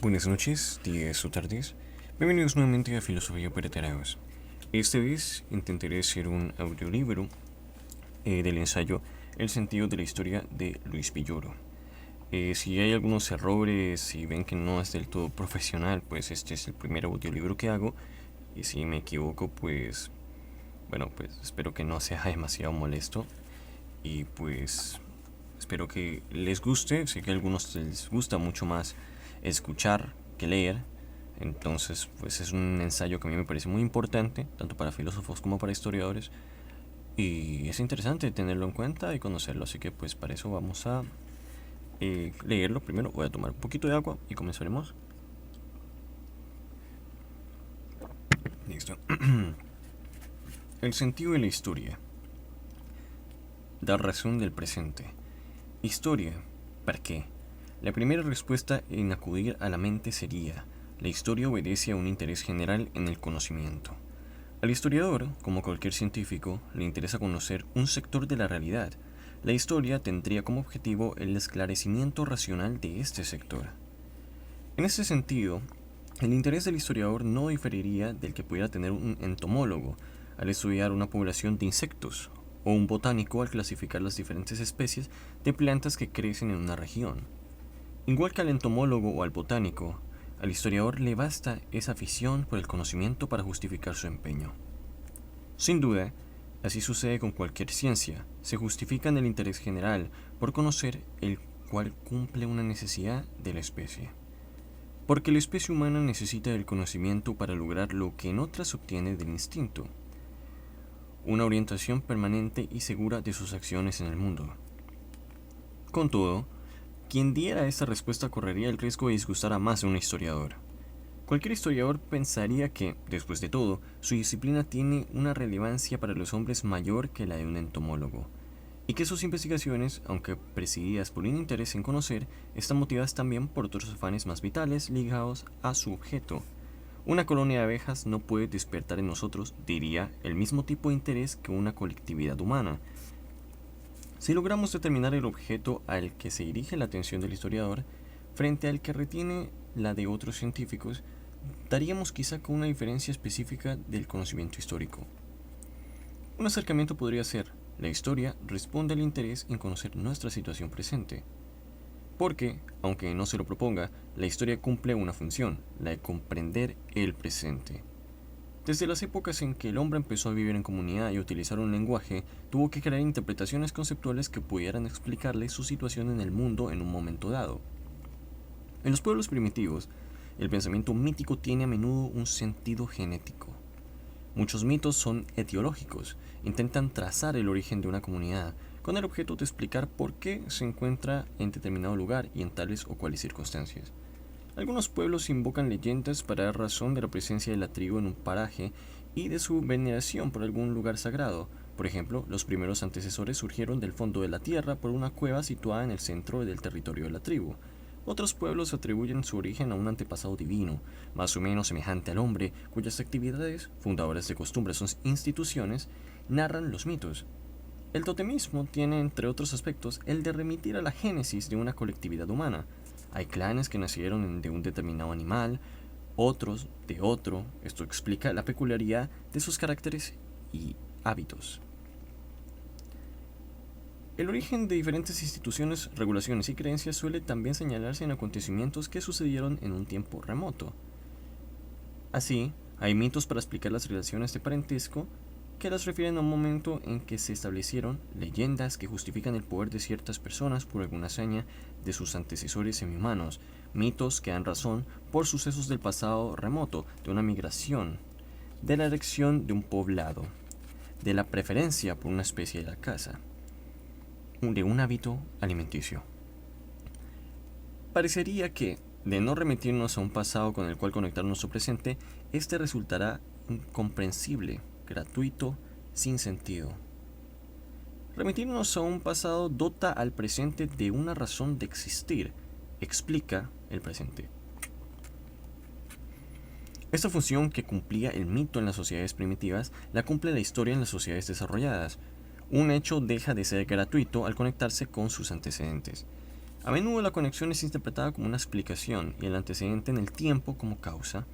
Buenas noches, días o tardes. Bienvenidos nuevamente a Filosofía para Tarados. Esta vez intentaré hacer un audiolibro del ensayo El sentido de la historia de Luis Villoro. Si hay algunos errores y ven que no es del todo profesional, pues este es el primer audiolibro que hago. Y si me equivoco, pues espero que no sea demasiado molesto. Y pues espero que les guste. Sé que a algunos les gusta mucho más escuchar que leer. Entonces, pues es un ensayo que a mí me parece muy importante, tanto para filósofos como para historiadores. Y es interesante tenerlo en cuenta y conocerlo. Así que pues para eso vamos a leerlo. Primero voy a tomar un poquito de agua y comenzaremos. Listo. El sentido de la historia. Dar razón del presente. Historia. ¿Para qué? La primera respuesta en acudir a la mente sería: la historia obedece a un interés general en el conocimiento. Al historiador, como cualquier científico, le interesa conocer un sector de la realidad. La historia tendría como objetivo el esclarecimiento racional de este sector. En este sentido, el interés del historiador no diferiría del que pudiera tener un entomólogo al estudiar una población de insectos, o un botánico al clasificar las diferentes especies de plantas que crecen en una región. Igual que al entomólogo o al botánico, al historiador le basta esa afición por el conocimiento para justificar su empeño. Sin duda, así sucede con cualquier ciencia. Se justifica en el interés general por conocer, el cual cumple una necesidad de la especie. Porque la especie humana necesita del conocimiento para lograr lo que en otras obtiene del instinto: una orientación permanente y segura de sus acciones en el mundo. Con todo, quien diera esta respuesta correría el riesgo de disgustar a más de un historiador. Cualquier historiador pensaría que, después de todo, su disciplina tiene una relevancia para los hombres mayor que la de un entomólogo, y que sus investigaciones, aunque presididas por un interés en conocer, están motivadas también por otros afanes más vitales ligados a su objeto. Una colonia de abejas no puede despertar en nosotros, diría, el mismo tipo de interés que una colectividad humana. Si logramos determinar el objeto al que se dirige la atención del historiador, frente al que retiene la de otros científicos, daríamos quizá con una diferencia específica del conocimiento histórico. Un acercamiento podría ser: la historia responde al interés en conocer nuestra situación presente. Porque, aunque no se lo proponga, la historia cumple una función, la de comprender el presente. Desde las épocas en que el hombre empezó a vivir en comunidad y a utilizar un lenguaje, tuvo que crear interpretaciones conceptuales que pudieran explicarle su situación en el mundo en un momento dado. En los pueblos primitivos, el pensamiento mítico tiene a menudo un sentido genético. Muchos mitos son etiológicos, intentan trazar el origen de una comunidad, con el objeto de explicar por qué se encuentra en determinado lugar y en tales o cuales circunstancias. Algunos pueblos invocan leyendas para dar razón de la presencia de la tribu en un paraje y de su veneración por algún lugar sagrado. Por ejemplo, los primeros antecesores surgieron del fondo de la tierra por una cueva situada en el centro del territorio de la tribu. Otros pueblos atribuyen su origen a un antepasado divino, más o menos semejante al hombre, cuyas actividades, fundadoras de costumbres o instituciones, narran los mitos. El totemismo tiene, entre otros aspectos, el de remitir a la génesis de una colectividad humana. Hay clanes que nacieron de un determinado animal, otros de otro. Esto explica la peculiaridad de sus caracteres y hábitos. El origen de diferentes instituciones, regulaciones y creencias suele también señalarse en acontecimientos que sucedieron en un tiempo remoto. Así, hay mitos para explicar las relaciones de parentesco que las refieren a un momento en que se establecieron, leyendas que justifican el poder de ciertas personas por alguna hazaña de sus antecesores semihumanos, mitos que dan razón por sucesos del pasado remoto, de una migración, de la erección de un poblado, de la preferencia por una especie de la caza, de un hábito alimenticio. Parecería que, de no remitirnos a un pasado con el cual conectar nuestro presente, este resultará incomprensible, gratuito, sin sentido. Remitirnos a un pasado dota al presente de una razón de existir, explica el presente. Esta función que cumplía el mito en las sociedades primitivas, la cumple la historia en las sociedades desarrolladas. Un hecho deja de ser gratuito al conectarse con sus antecedentes. A menudo la conexión es interpretada como una explicación y el antecedente en el tiempo como causa.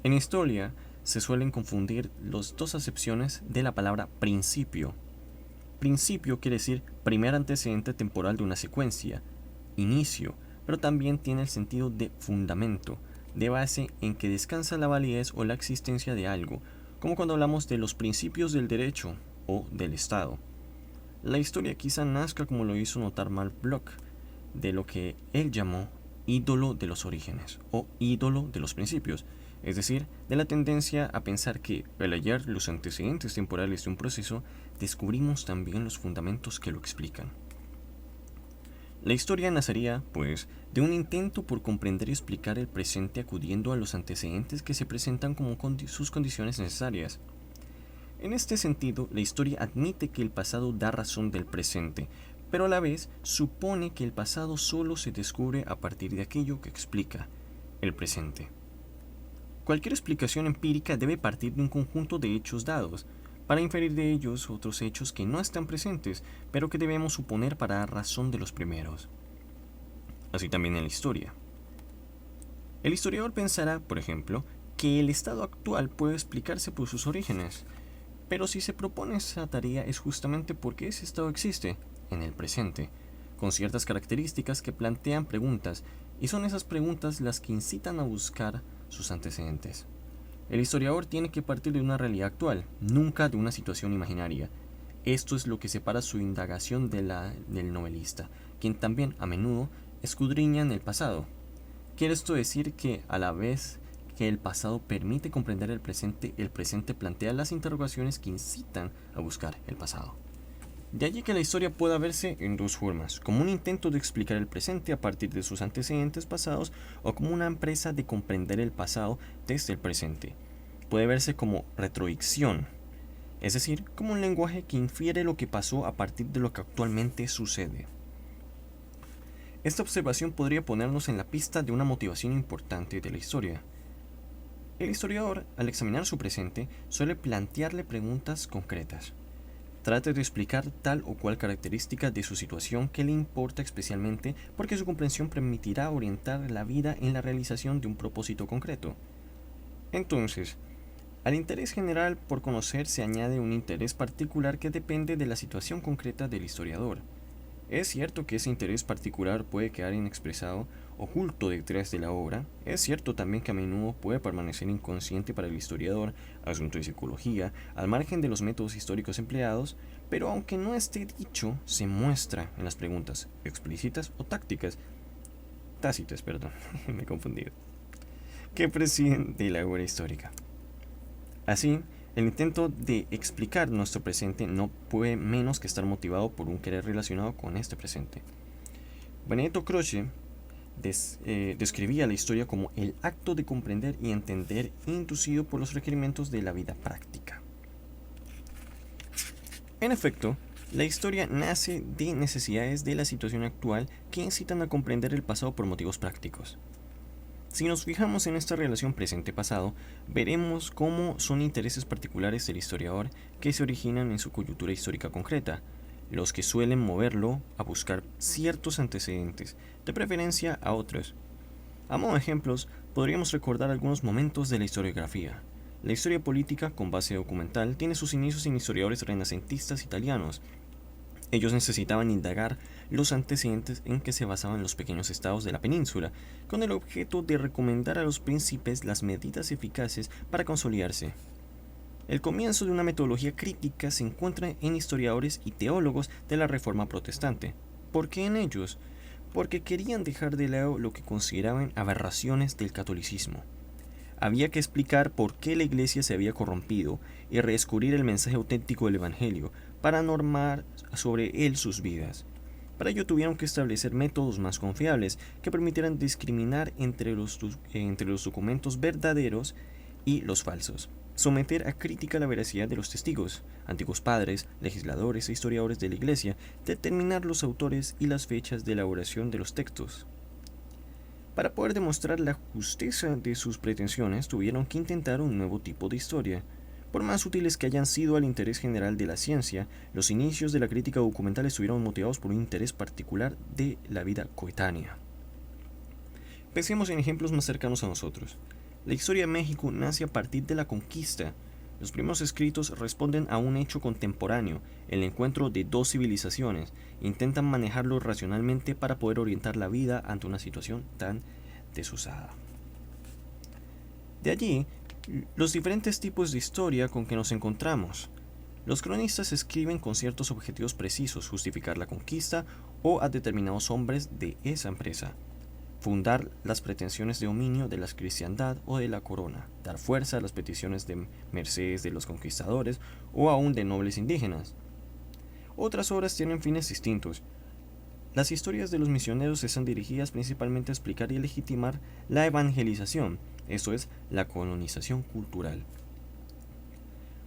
En historia se suelen confundir las dos acepciones de la palabra principio. Principio quiere decir primer antecedente temporal de una secuencia, inicio, pero también tiene el sentido de fundamento, de base en que descansa la validez o la existencia de algo, como cuando hablamos de los principios del derecho o del Estado. La historia quizá nazca, como lo hizo notar Mark Bloch, de lo que él llamó ídolo de los orígenes o ídolo de los principios, es decir, de la tendencia a pensar que al hallar los antecedentes temporales de un proceso, descubrimos también los fundamentos que lo explican. La historia nacería, pues, de un intento por comprender y explicar el presente acudiendo a los antecedentes que se presentan como sus condiciones necesarias. En este sentido, la historia admite que el pasado da razón del presente, pero a la vez supone que el pasado solo se descubre a partir de aquello que explica el presente. Cualquier explicación empírica debe partir de un conjunto de hechos dados, para inferir de ellos otros hechos que no están presentes, pero que debemos suponer para dar razón de los primeros. Así también en la historia. El historiador pensará, por ejemplo, que el estado actual puede explicarse por sus orígenes, pero si se propone esa tarea es justamente porque ese estado existe, en el presente, con ciertas características que plantean preguntas, y son esas preguntas las que incitan a buscar sus antecedentes. El historiador tiene que partir de una realidad actual, nunca de una situación imaginaria. Esto es lo que separa su indagación del novelista, quien también, a menudo, escudriña en el pasado. ¿Quiere esto decir que, a la vez que el pasado permite comprender el presente plantea las interrogaciones que incitan a buscar el pasado? De allí que la historia pueda verse en dos formas, como un intento de explicar el presente a partir de sus antecedentes pasados o como una empresa de comprender el pasado desde el presente. Puede verse como retroicción, es decir, como un lenguaje que infiere lo que pasó a partir de lo que actualmente sucede. Esta observación podría ponernos en la pista de una motivación importante de la historia. El historiador, al examinar su presente, suele plantearle preguntas concretas. Trate de explicar tal o cual característica de su situación que le importa especialmente porque su comprensión permitirá orientar la vida en la realización de un propósito concreto. Entonces, al interés general por conocer se añade un interés particular que depende de la situación concreta del historiador. Es cierto que ese interés particular puede quedar inexpresado, oculto detrás de la obra. Es cierto también que a menudo puede permanecer inconsciente para el historiador, asunto de psicología, al margen de los métodos históricos empleados, pero aunque no esté dicho, se muestra en las preguntas explícitas o tácticas, tácitas, perdón, me he confundido, que presiden de la obra histórica. Así, el intento de explicar nuestro presente no puede menos que estar motivado por un querer relacionado con este presente. Benedetto Croce describía la historia como el acto de comprender y entender inducido por los requerimientos de la vida práctica. En efecto, la historia nace de necesidades de la situación actual que incitan a comprender el pasado por motivos prácticos. Si nos fijamos en esta relación presente-pasado, veremos cómo son intereses particulares del historiador que se originan en su coyuntura histórica concreta, los que suelen moverlo a buscar ciertos antecedentes, de preferencia a otros. A modo de ejemplos, podríamos recordar algunos momentos de la historiografía. La historia política, con base documental, tiene sus inicios en historiadores renacentistas italianos. Ellos necesitaban indagar los antecedentes en que se basaban los pequeños estados de la península, con el objeto de recomendar a los príncipes las medidas eficaces para consolidarse. El comienzo de una metodología crítica se encuentra en historiadores y teólogos de la Reforma Protestante. ¿Por qué en ellos? Porque querían dejar de lado lo que consideraban aberraciones del catolicismo. Había que explicar por qué la Iglesia se había corrompido y redescubrir el mensaje auténtico del Evangelio para normar sobre él sus vidas. Para ello tuvieron que establecer métodos más confiables que permitieran discriminar entre los documentos verdaderos y los falsos, someter a crítica la veracidad de los testigos, antiguos padres, legisladores e historiadores de la Iglesia, determinar los autores y las fechas de elaboración de los textos. Para poder demostrar la justeza de sus pretensiones, tuvieron que intentar un nuevo tipo de historia. Por más útiles que hayan sido al interés general de la ciencia, los inicios de la crítica documental estuvieron motivados por un interés particular de la vida coetánea. Pensemos en ejemplos más cercanos a nosotros. La historia de México nace a partir de la conquista. Los primeros escritos responden a un hecho contemporáneo, el encuentro de dos civilizaciones. Intentan manejarlo racionalmente para poder orientar la vida ante una situación tan desusada. De allí, los diferentes tipos de historia con que nos encontramos. Los cronistas escriben con ciertos objetivos precisos: justificar la conquista o a determinados hombres de esa empresa, fundar las pretensiones de dominio de la cristiandad o de la corona, dar fuerza a las peticiones de mercedes de los conquistadores o aún de nobles indígenas. Otras obras tienen fines distintos. Las historias de los misioneros están dirigidas principalmente a explicar y legitimar la evangelización, esto es, la colonización cultural.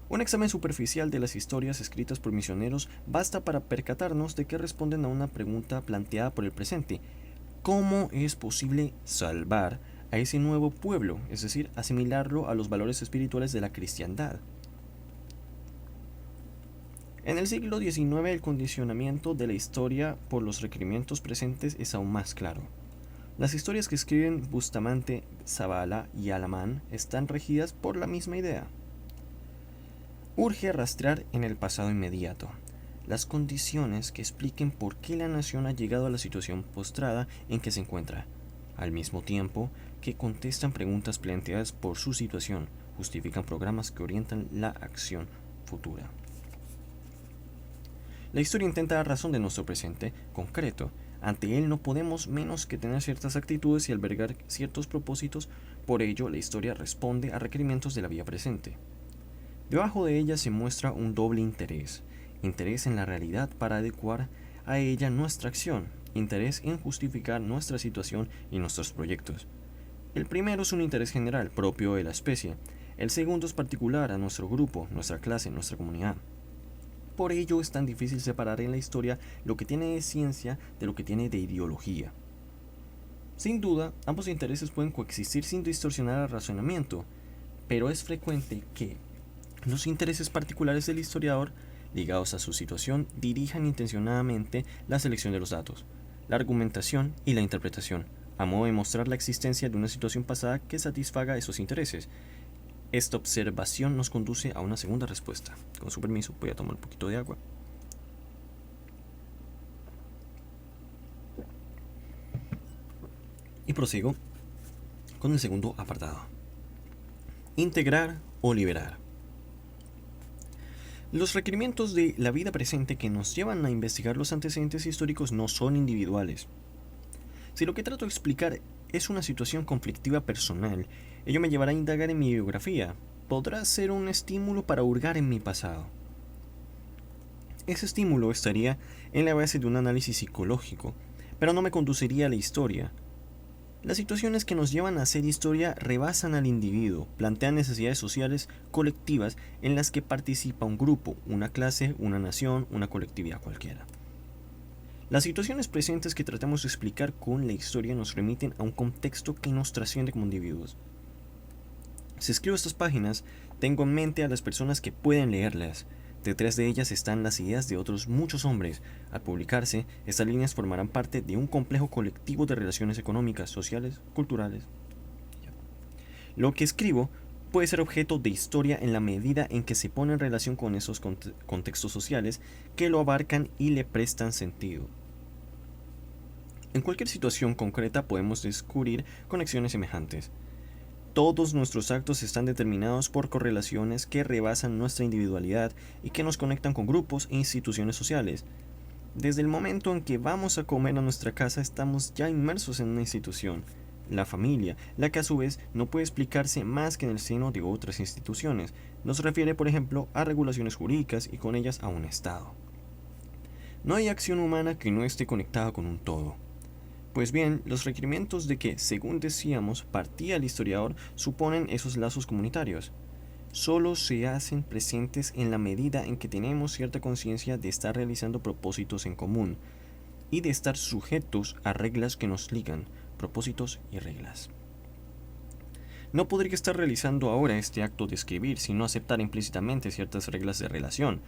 Un examen superficial de las historias escritas por misioneros basta para percatarnos de que responden a una pregunta planteada por el presente: ¿cómo es posible salvar a ese nuevo pueblo, es decir, asimilarlo a los valores espirituales de la cristiandad? En el siglo XIX, el condicionamiento de la historia por los requerimientos presentes es aún más claro. Las historias que escriben Bustamante, Zavala y Alamán están regidas por la misma idea. Urge rastrear en el pasado inmediato las condiciones que expliquen por qué la nación ha llegado a la situación postrada en que se encuentra, al mismo tiempo que contestan preguntas planteadas por su situación, justifican programas que orientan la acción futura. La historia intenta dar razón de nuestro presente concreto. Ante él no podemos menos que tener ciertas actitudes y albergar ciertos propósitos. Por ello, la historia responde a requerimientos de la vida presente. Debajo de ella se muestra un doble interés: interés en la realidad para adecuar a ella nuestra acción, interés en justificar nuestra situación y nuestros proyectos. El primero es un interés general, propio de la especie. El segundo es particular a nuestro grupo, nuestra clase, nuestra comunidad. Por ello es tan difícil separar en la historia lo que tiene de ciencia de lo que tiene de ideología. Sin duda, ambos intereses pueden coexistir sin distorsionar el razonamiento, pero es frecuente que los intereses particulares del historiador, ligados a su situación, dirijan intencionadamente la selección de los datos, la argumentación y la interpretación, a modo de mostrar la existencia de una situación pasada que satisfaga esos intereses. Esta observación nos conduce a una segunda respuesta. Con su permiso, voy a tomar un poquito de agua. Y prosigo con el segundo apartado: integrar o liberar. Los requerimientos de la vida presente que nos llevan a investigar los antecedentes históricos no son individuales. Si lo que trato de explicar es una situación conflictiva personal, ello me llevará a indagar en mi biografía. Podrá ser un estímulo para hurgar en mi pasado. Ese estímulo estaría en la base de un análisis psicológico, pero no me conduciría a la historia. Las situaciones que nos llevan a hacer historia rebasan al individuo, plantean necesidades sociales colectivas en las que participa un grupo, una clase, una nación, una colectividad cualquiera. Las situaciones presentes que tratamos de explicar con la historia nos remiten a un contexto que nos trasciende como individuos. Si escribo estas páginas, tengo en mente a las personas que pueden leerlas. Detrás de ellas están las ideas de otros muchos hombres. Al publicarse, estas líneas formarán parte de un complejo colectivo de relaciones económicas, sociales, culturales. Lo que escribo puede ser objeto de historia en la medida en que se pone en relación con esos contextos sociales que lo abarcan y le prestan sentido. En cualquier situación concreta podemos descubrir conexiones semejantes. Todos nuestros actos están determinados por correlaciones que rebasan nuestra individualidad y que nos conectan con grupos e instituciones sociales. Desde el momento en que vamos a comer a nuestra casa, estamos ya inmersos en una institución, la familia, la que a su vez no puede explicarse más que en el seno de otras instituciones. Nos refiere, por ejemplo, a regulaciones jurídicas y con ellas a un Estado. No hay acción humana que no esté conectada con un todo. Pues bien, los requerimientos de que, según decíamos, partía el historiador suponen esos lazos comunitarios. Solo se hacen presentes en la medida en que tenemos cierta conciencia de estar realizando propósitos en común y de estar sujetos a reglas que nos ligan, propósitos y reglas. no podría estar realizando ahora este acto de escribir si no aceptara implícitamente ciertas reglas de relación.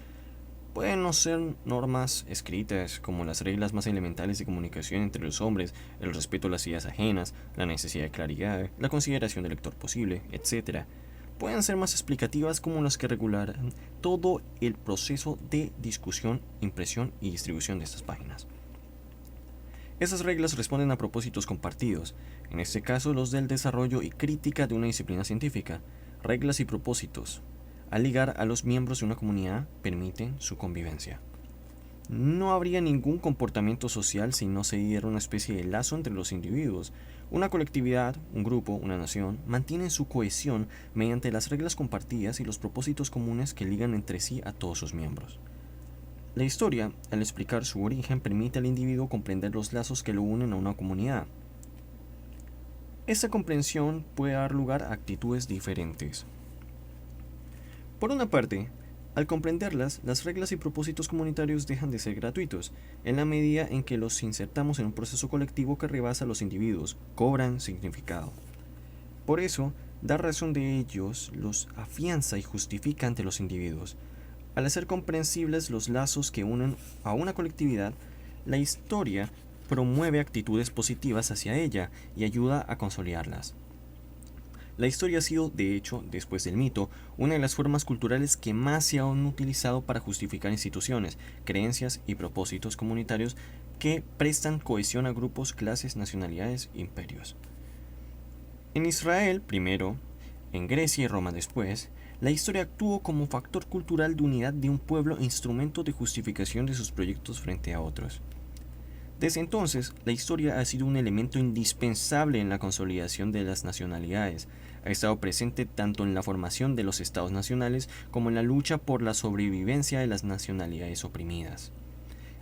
Pueden no ser normas escritas como las reglas más elementales de comunicación entre los hombres, el respeto a las ideas ajenas, la necesidad de claridad, la consideración del lector posible, etc. Pueden ser más explicativas como las que regularán todo el proceso de discusión, impresión y distribución de estas páginas. Esas reglas responden a propósitos compartidos, en este caso los del desarrollo y crítica de una disciplina científica. Reglas y propósitos, al ligar a los miembros de una comunidad, permiten su convivencia. No habría ningún comportamiento social si no se diera una especie de lazo entre los individuos. Una colectividad, un grupo, una nación, mantienen su cohesión mediante las reglas compartidas y los propósitos comunes que ligan entre sí a todos sus miembros. La historia, al explicar su origen, permite al individuo comprender los lazos que lo unen a una comunidad. Esta comprensión puede dar lugar a actitudes diferentes. Por una parte, al comprenderlas, las reglas y propósitos comunitarios dejan de ser gratuitos, en la medida en que los insertamos en un proceso colectivo que rebasa a los individuos, cobran significado. Por eso, dar razón de ellos los afianza y justifica ante los individuos. Al hacer comprensibles los lazos que unen a una colectividad, la historia promueve actitudes positivas hacia ella y ayuda a consolidarlas. La historia ha sido, de hecho, después del mito, una de las formas culturales que más se han utilizado para justificar instituciones, creencias y propósitos comunitarios que prestan cohesión a grupos, clases, nacionalidades e imperios. En Israel, primero, en Grecia y Roma después, la historia actuó como factor cultural de unidad de un pueblo e instrumento de justificación de sus proyectos frente a otros. Desde entonces, la historia ha sido un elemento indispensable en la consolidación de las nacionalidades. Ha estado presente tanto en la formación de los estados nacionales como en la lucha por la sobrevivencia de las nacionalidades oprimidas.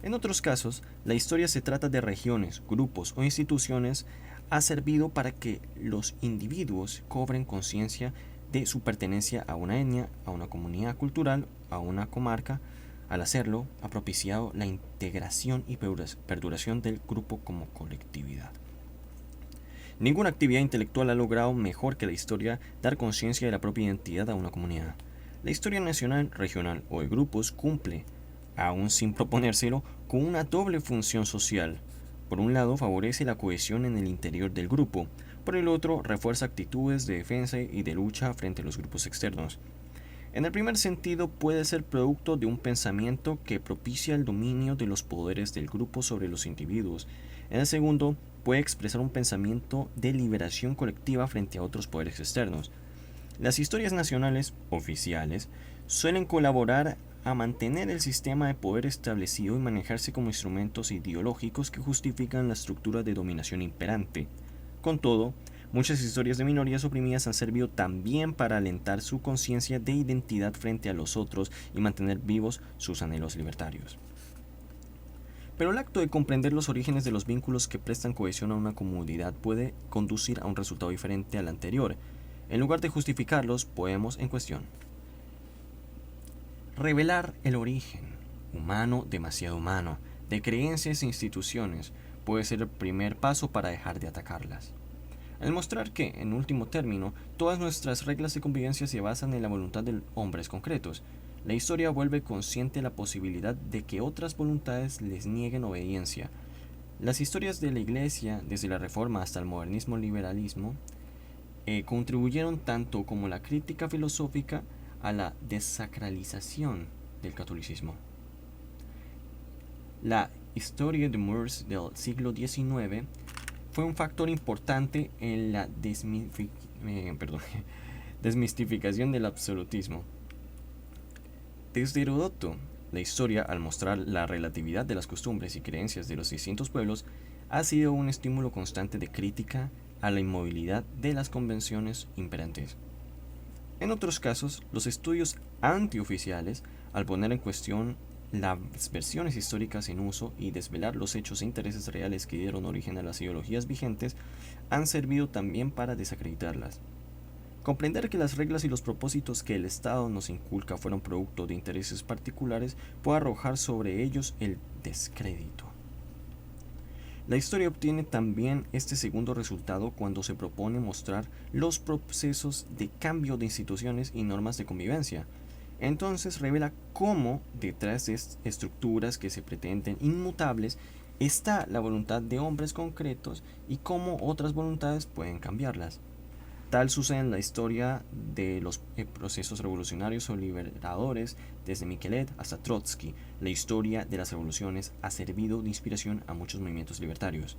En otros casos, la historia se trata de regiones, grupos o instituciones, ha servido para que los individuos cobren conciencia de su pertenencia a una etnia, a una comunidad cultural, a una comarca. Al hacerlo, ha propiciado la integración y perduración del grupo como colectividad. Ninguna actividad intelectual ha logrado mejor que la historia dar conciencia de la propia identidad a una comunidad. La historia nacional, regional o de grupos cumple, aún sin proponérselo, con una doble función social. Por un lado, favorece la cohesión en el interior del grupo. Por el otro, refuerza actitudes de defensa y de lucha frente a los grupos externos. En el primer sentido, puede ser producto de un pensamiento que propicia el dominio de los poderes del grupo sobre los individuos. En el segundo, puede expresar un pensamiento de liberación colectiva frente a otros poderes externos. Las historias nacionales, oficiales, suelen colaborar a mantener el sistema de poder establecido y manejarse como instrumentos ideológicos que justifican la estructura de dominación imperante. Con todo, muchas historias de minorías oprimidas han servido también para alentar su conciencia de identidad frente a los otros y mantener vivos sus anhelos libertarios. Pero el acto de comprender los orígenes de los vínculos que prestan cohesión a una comunidad puede conducir a un resultado diferente al anterior. En lugar de justificarlos, podemos en cuestión revelar el origen humano, demasiado humano, de creencias e instituciones puede ser el primer paso para dejar de atacarlas. Al mostrar que, en último término, todas nuestras reglas de convivencia se basan en la voluntad de hombres concretos, la historia vuelve consciente la posibilidad de que otras voluntades les nieguen obediencia. Las historias de la Iglesia, desde la Reforma hasta el modernismo liberalismo, contribuyeron tanto como la crítica filosófica a la desacralización del catolicismo. La historia de Moors del siglo XIX fue un factor importante en la desmistificación del absolutismo. Desde Heródoto, la historia, al mostrar la relatividad de las costumbres y creencias de los distintos pueblos, ha sido un estímulo constante de crítica a la inmovilidad de las convenciones imperantes. En otros casos, los estudios antioficiales, al poner en cuestión las versiones históricas en uso y desvelar los hechos e intereses reales que dieron origen a las ideologías vigentes, han servido también para desacreditarlas. Comprender que las reglas y los propósitos que el Estado nos inculca fueron producto de intereses particulares puede arrojar sobre ellos el descrédito. La historia obtiene también este segundo resultado cuando se propone mostrar los procesos de cambio de instituciones y normas de convivencia. Entonces revela cómo detrás de estructuras que se pretenden inmutables está la voluntad de hombres concretos y cómo otras voluntades pueden cambiarlas. Tal sucede en la historia de los procesos revolucionarios o liberadores, desde Michelet hasta Trotsky. La historia de las revoluciones ha servido de inspiración a muchos movimientos libertarios.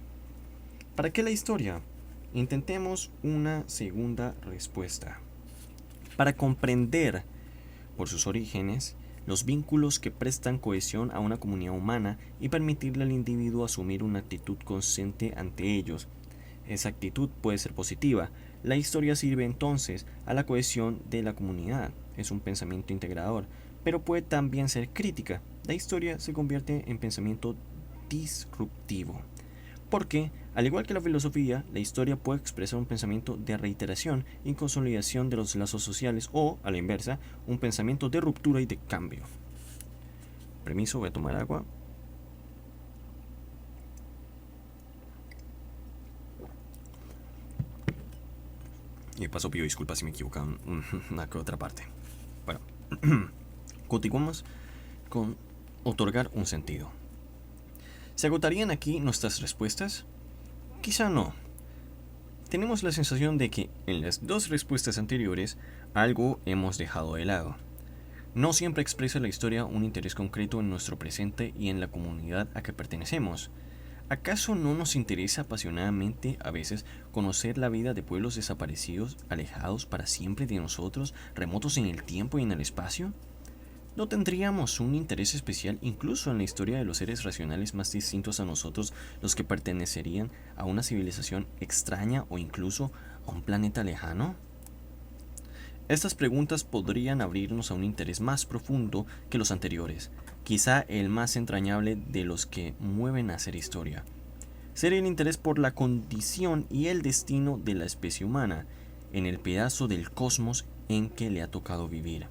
¿Para qué la historia? Intentemos una segunda respuesta. Para comprender, por sus orígenes, los vínculos que prestan cohesión a una comunidad humana y permitirle al individuo asumir una actitud consciente ante ellos. Esa actitud puede ser positiva. La historia sirve entonces a la cohesión de la comunidad. Es un pensamiento integrador, pero puede también ser crítica. La historia se convierte en pensamiento disruptivo. Porque, al igual que la filosofía, la historia puede expresar un pensamiento de reiteración y consolidación de los lazos sociales o, a la inversa, un pensamiento de ruptura y de cambio. Permiso, voy a tomar agua. Y de paso pido disculpas si me equivoco en una que otra parte. Bueno, continuamos con otorgar un sentido. ¿Se agotarían aquí nuestras respuestas? Quizá no. Tenemos la sensación de que en las dos respuestas anteriores algo hemos dejado de lado. No siempre expresa la historia un interés concreto en nuestro presente y en la comunidad a que pertenecemos. ¿Acaso no nos interesa apasionadamente a veces conocer la vida de pueblos desaparecidos, alejados para siempre de nosotros, remotos en el tiempo y en el espacio? ¿No tendríamos un interés especial incluso en la historia de los seres racionales más distintos a nosotros, los que pertenecerían a una civilización extraña o incluso a un planeta lejano? Estas preguntas podrían abrirnos a un interés más profundo que los anteriores, quizá el más entrañable de los que mueven a hacer historia. Sería el interés por la condición y el destino de la especie humana, en el pedazo del cosmos en que le ha tocado vivir.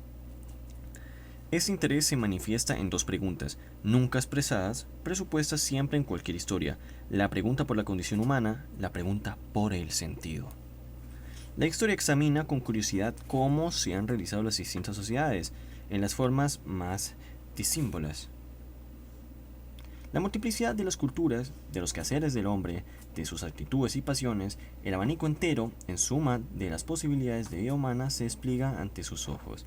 Ese interés se manifiesta en dos preguntas, nunca expresadas, presupuestas siempre en cualquier historia: la pregunta por la condición humana, la pregunta por el sentido. La historia examina con curiosidad cómo se han realizado las distintas sociedades, en las formas más disímbolas. La multiplicidad de las culturas, de los quehaceres del hombre, de sus actitudes y pasiones, el abanico entero, en suma, de las posibilidades de vida humana se despliega ante sus ojos.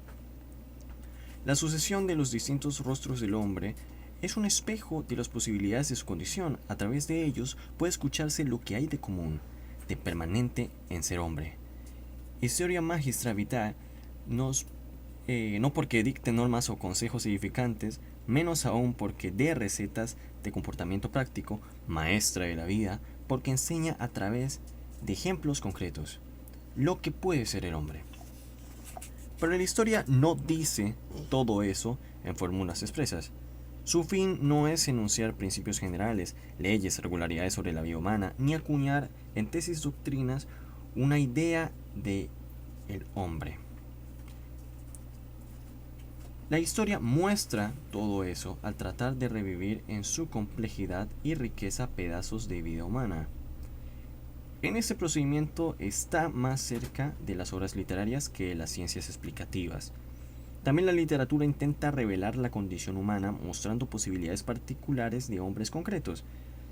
La sucesión de los distintos rostros del hombre es un espejo de las posibilidades de su condición. A través de ellos puede escucharse lo que hay de común, de permanente en ser hombre. Historia magistra vitae no porque dicte normas o consejos edificantes, menos aún porque dé recetas de comportamiento práctico, maestra de la vida, porque enseña a través de ejemplos concretos lo que puede ser el hombre. Pero la historia no dice todo eso en fórmulas expresas. Su fin no es enunciar principios generales, leyes, regularidades sobre la vida humana, ni acuñar en tesis doctrinas una idea de el hombre. La historia muestra todo eso al tratar de revivir en su complejidad y riqueza pedazos de vida humana. En este procedimiento está más cerca de las obras literarias que de las ciencias explicativas. También la literatura intenta revelar la condición humana mostrando posibilidades particulares de hombres concretos.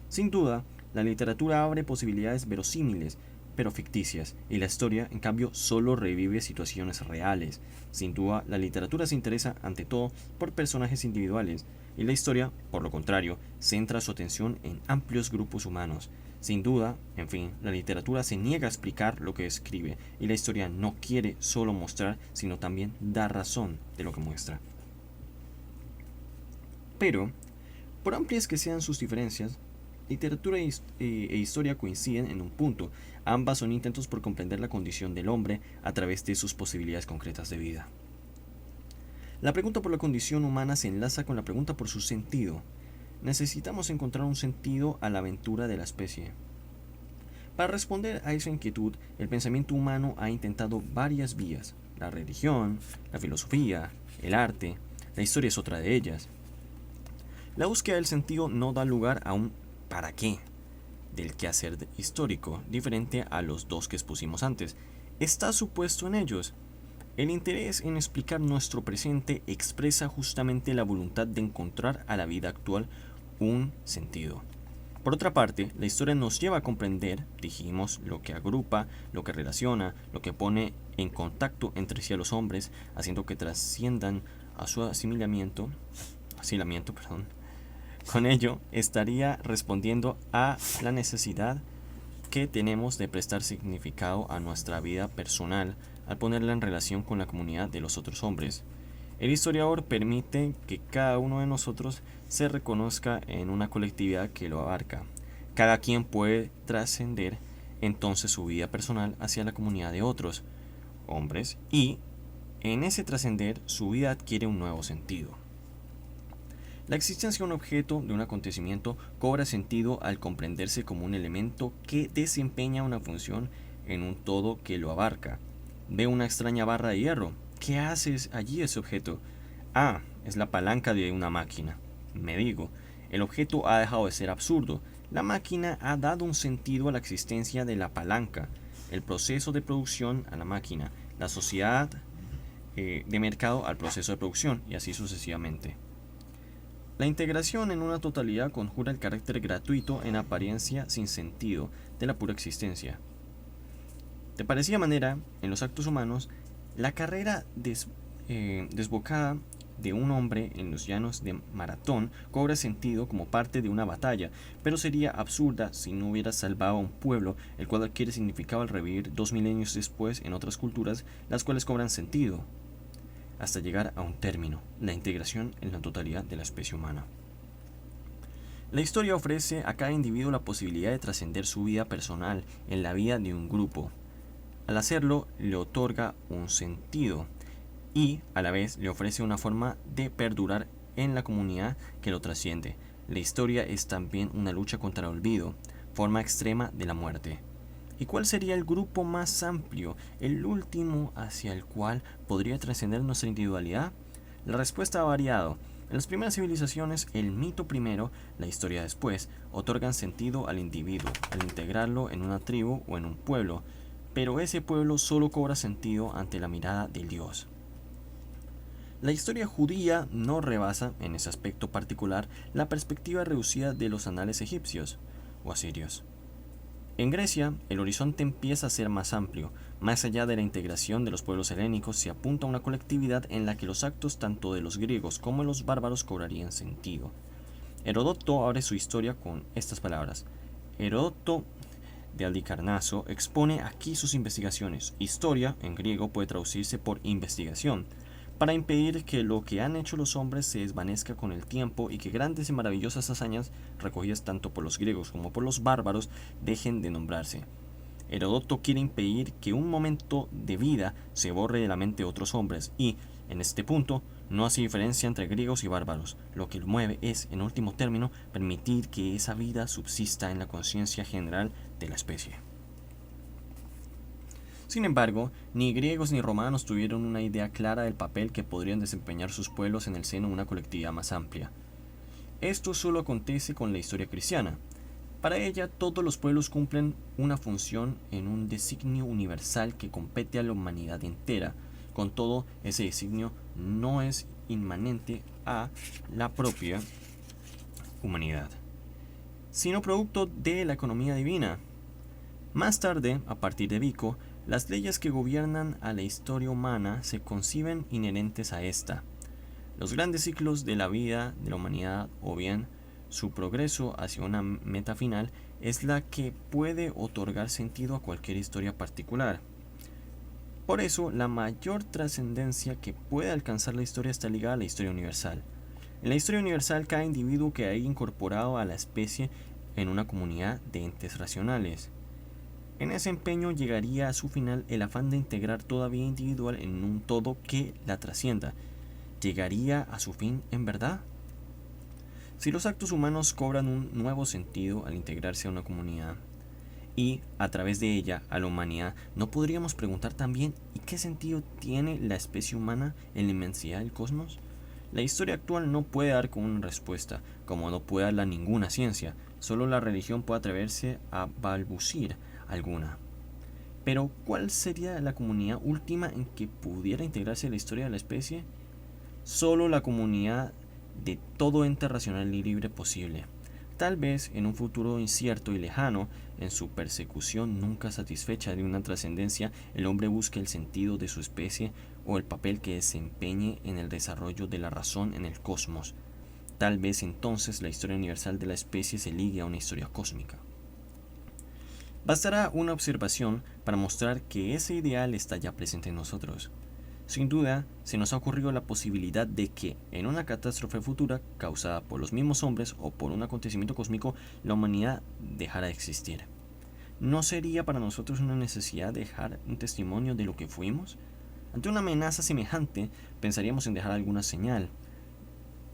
Sin duda, la literatura abre posibilidades verosímiles, pero ficticias, y la historia, en cambio, solo revive situaciones reales. Sin duda, la literatura se interesa, ante todo, por personajes individuales, y la historia, por lo contrario, centra su atención en amplios grupos humanos. Sin duda, en fin, la literatura se niega a explicar lo que escribe, y la historia no quiere solo mostrar, sino también dar razón de lo que muestra. Pero, por amplias que sean sus diferencias, literatura e historia coinciden en un punto. Ambas son intentos por comprender la condición del hombre a través de sus posibilidades concretas de vida. La pregunta por la condición humana se enlaza con la pregunta por su sentido. Necesitamos encontrar un sentido a la aventura de la especie. Para responder a esa inquietud, el pensamiento humano ha intentado varias vías: la religión, la filosofía, el arte. La historia es otra de ellas. La búsqueda del sentido no da lugar a un ¿para qué?, del quehacer histórico, diferente a los dos que expusimos antes, está supuesto en ellos. El interés en explicar nuestro presente expresa justamente la voluntad de encontrar a la vida actual un sentido. Por otra parte, la historia nos lleva a comprender, dijimos, lo que agrupa, lo que relaciona, lo que pone en contacto entre sí a los hombres, haciendo que trasciendan a su asilamiento. Con ello, estaría respondiendo a la necesidad que tenemos de prestar significado a nuestra vida personal al ponerla en relación con la comunidad de los otros hombres. El historiador permite que cada uno de nosotros se reconozca en una colectividad que lo abarca. Cada quien puede trascender entonces su vida personal hacia la comunidad de otros hombres y en ese trascender su vida adquiere un nuevo sentido. La existencia de un objeto, de un acontecimiento, cobra sentido al comprenderse como un elemento que desempeña una función en un todo que lo abarca. Ve una extraña barra de hierro. ¿Qué haces allí ese objeto? Ah, es la palanca de una máquina. Me digo, el objeto ha dejado de ser absurdo. La máquina ha dado un sentido a la existencia de la palanca, el proceso de producción a la máquina, la sociedad de mercado al proceso de producción y así sucesivamente. La integración en una totalidad conjura el carácter gratuito en apariencia sin sentido de la pura existencia. De parecida manera, en los actos humanos, la carrera desbocada de un hombre en los llanos de Maratón cobra sentido como parte de una batalla, pero sería absurda si no hubiera salvado a un pueblo, el cual adquiere significado al revivir 2 milenios después en otras culturas, las cuales cobran sentido, hasta llegar a un término, la integración en la totalidad de la especie humana. La historia ofrece a cada individuo la posibilidad de trascender su vida personal en la vida de un grupo. Al hacerlo, le otorga un sentido y, a la vez, le ofrece una forma de perdurar en la comunidad que lo trasciende. La historia es también una lucha contra el olvido, forma extrema de la muerte. ¿Y cuál sería el grupo más amplio, el último hacia el cual podría trascender nuestra individualidad? La respuesta ha variado. En las primeras civilizaciones, el mito primero, la historia después, otorgan sentido al individuo, al integrarlo en una tribu o en un pueblo, pero ese pueblo solo cobra sentido ante la mirada del Dios. La historia judía no rebasa, en ese aspecto particular, la perspectiva reducida de los anales egipcios o asirios. En Grecia, el horizonte empieza a ser más amplio. Más allá de la integración de los pueblos helénicos, se apunta a una colectividad en la que los actos tanto de los griegos como de los bárbaros cobrarían sentido. Heródoto abre su historia con estas palabras. Heródoto de Halicarnaso expone aquí sus investigaciones. Historia, en griego, puede traducirse por investigación, para impedir que lo que han hecho los hombres se desvanezca con el tiempo y que grandes y maravillosas hazañas, recogidas tanto por los griegos como por los bárbaros, dejen de nombrarse. Heródoto quiere impedir que un momento de vida se borre de la mente de otros hombres y, en este punto, no hace diferencia entre griegos y bárbaros. Lo que lo mueve es, en último término, permitir que esa vida subsista en la conciencia general de la especie. Sin embargo, ni griegos ni romanos tuvieron una idea clara del papel que podrían desempeñar sus pueblos en el seno de una colectividad más amplia. Esto solo acontece con la historia cristiana. Para ella, todos los pueblos cumplen una función en un designio universal que compete a la humanidad entera. Con todo, ese designio no es inmanente a la propia humanidad, sino producto de la economía divina. Más tarde, a partir de Vico, las leyes que gobiernan a la historia humana se conciben inherentes a esta. Los grandes ciclos de la vida de la humanidad, o bien su progreso hacia una meta final, es la que puede otorgar sentido a cualquier historia particular. Por eso, la mayor trascendencia que puede alcanzar la historia está ligada a la historia universal. En la historia universal, cada individuo que haya incorporado a la especie en una comunidad de entes racionales. En ese empeño llegaría a su final el afán de integrar toda vida individual en un todo que la trascienda. ¿Llegaría a su fin en verdad? Si los actos humanos cobran un nuevo sentido al integrarse a una comunidad y, a través de ella, a la humanidad, ¿no podríamos preguntar también ¿y qué sentido tiene la especie humana en la inmensidad del cosmos? La historia actual no puede dar con una respuesta, como no puede darla ninguna ciencia. Solo la religión puede atreverse a balbucir alguna. Pero, ¿cuál sería la comunidad última en que pudiera integrarse la historia de la especie? Solo la comunidad de todo ente racional y libre posible. Tal vez en un futuro incierto y lejano, en su persecución nunca satisfecha de una trascendencia, el hombre busque el sentido de su especie o el papel que desempeñe en el desarrollo de la razón en el cosmos. Tal vez entonces la historia universal de la especie se ligue a una historia cósmica. Bastará una observación para mostrar que ese ideal está ya presente en nosotros. Sin duda, se nos ha ocurrido la posibilidad de que, en una catástrofe futura causada por los mismos hombres o por un acontecimiento cósmico, la humanidad dejara de existir. ¿No sería para nosotros una necesidad dejar un testimonio de lo que fuimos? Ante una amenaza semejante, pensaríamos en dejar alguna señal,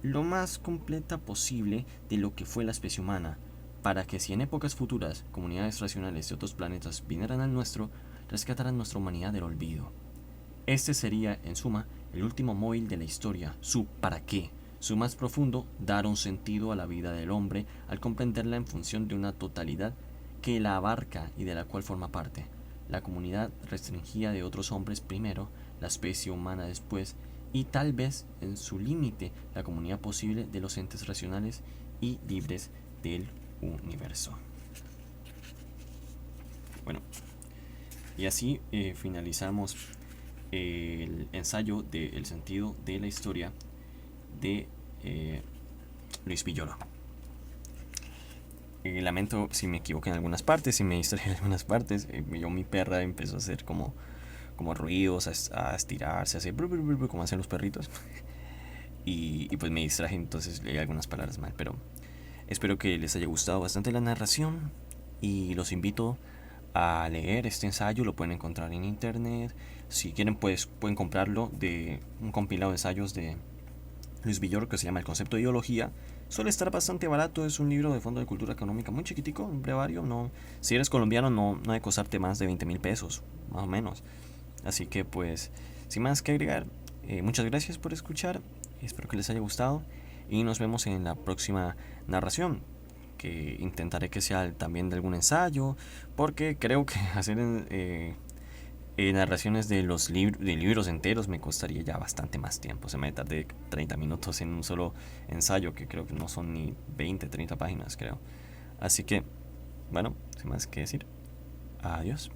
lo más completa posible de lo que fue la especie humana, para que si en épocas futuras comunidades racionales de otros planetas vinieran al nuestro, rescataran nuestra humanidad del olvido. Este sería, en suma, el último móvil de la historia, su para qué, su más profundo dar un sentido a la vida del hombre al comprenderla en función de una totalidad que la abarca y de la cual forma parte, la comunidad restringida de otros hombres primero, la especie humana después, y tal vez, en su límite, la comunidad posible de los entes racionales y libres del universo. Bueno, y así finalizamos el ensayo del sentido de la historia de Luis Villoro. Lamento si me equivoqué en algunas partes, si me distraje en algunas partes. Mi perra empezó a hacer como ruidos, a estirarse, a hacer como hacen los perritos. y pues me distraje, entonces leí algunas palabras mal. Pero espero que les haya gustado bastante la narración y los invito a leer este ensayo. Lo pueden encontrar en internet. Si quieren, pues pueden comprarlo, de un compilado de ensayos de Luis Villoro que se llama El concepto de ideología. Suele estar bastante barato, es un libro de fondo de cultura económica muy chiquitico, un brevario. No, si eres colombiano no ha de costarte más de 20.000 pesos, más o menos. Así que pues, sin más que agregar, muchas gracias por escuchar, espero que les haya gustado y nos vemos en la próxima narración, que intentaré que sea también de algún ensayo, porque creo que hacer narraciones de de libros enteros me costaría ya bastante más tiempo. Se me tardé 30 minutos en un solo ensayo, que creo que no son ni 20, 30 páginas, creo. Así que, bueno, sin más que decir, adiós.